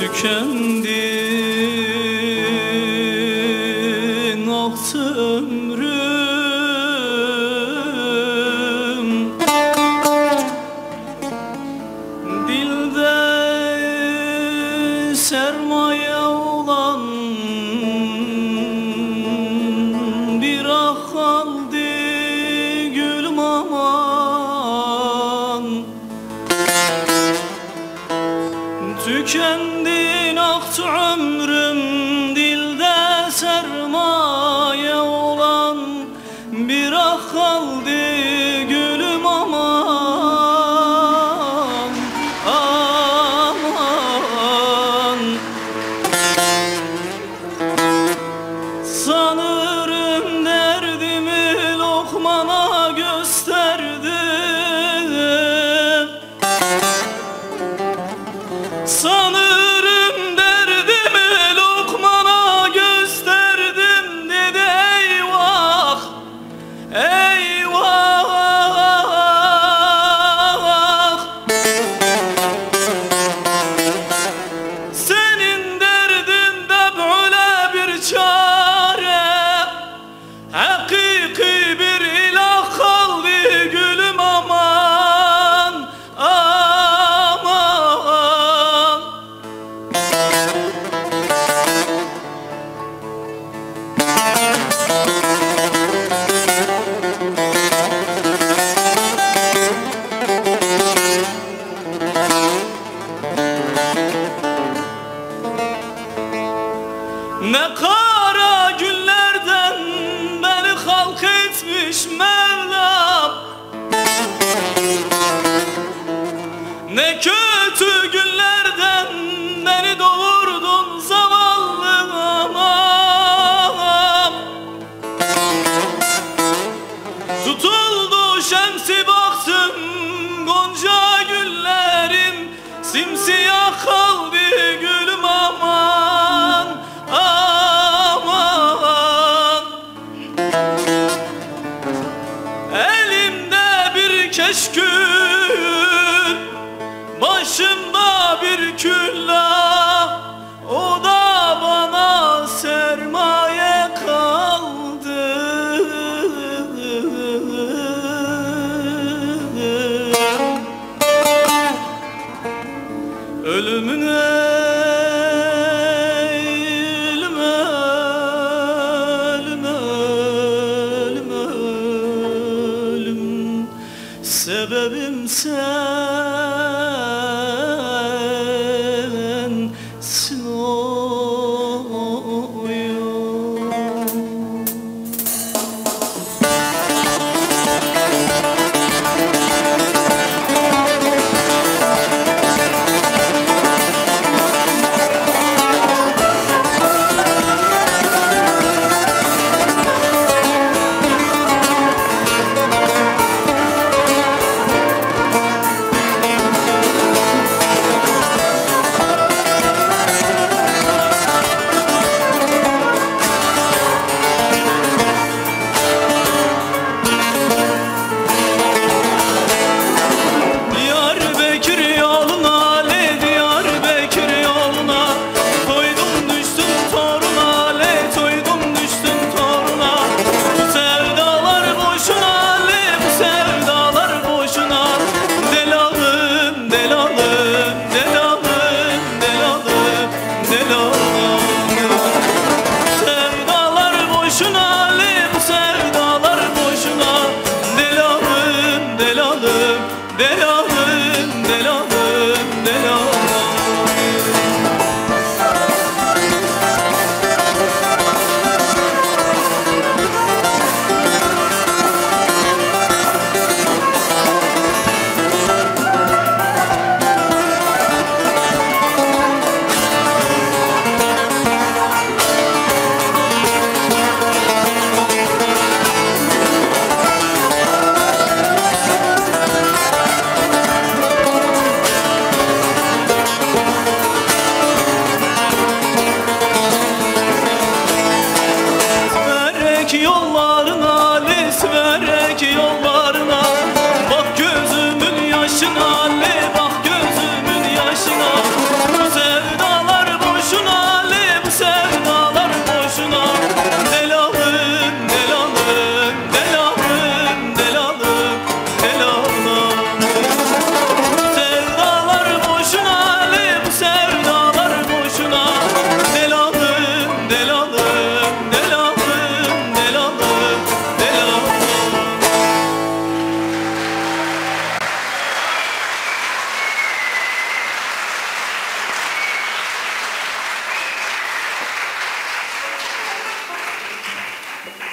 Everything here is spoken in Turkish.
Tükendin aktı ömrüm, dilde sermaye olan bir ah kaldı gülüm aman. Tükendin aktı ömrüm, dilde sermaye olan bir ah kaldı gülüm aman. Aman, sanırım derdimi lokmana gösterdim. Sanırım derdimi lokmana gösterdim, dedi eyvah, eyvah. Senin derdinde böyle bir çare, hakiki bir ilah kaldı gülüm aman. Aman, ne kara günlerden beni halk etmiş Mevlam, ne kötü günlerden beni doğurdun zavallı anam. Tutuldu şemsi baktım gonca güllerin, simsiyah kaldı gülüm aman. Aman, elimde bir keşkül, başımda bir küllah, o da bana sermaye kaldı. Ölümüne sebebim sensin oy. Yollarına, bak gözümün yaşına.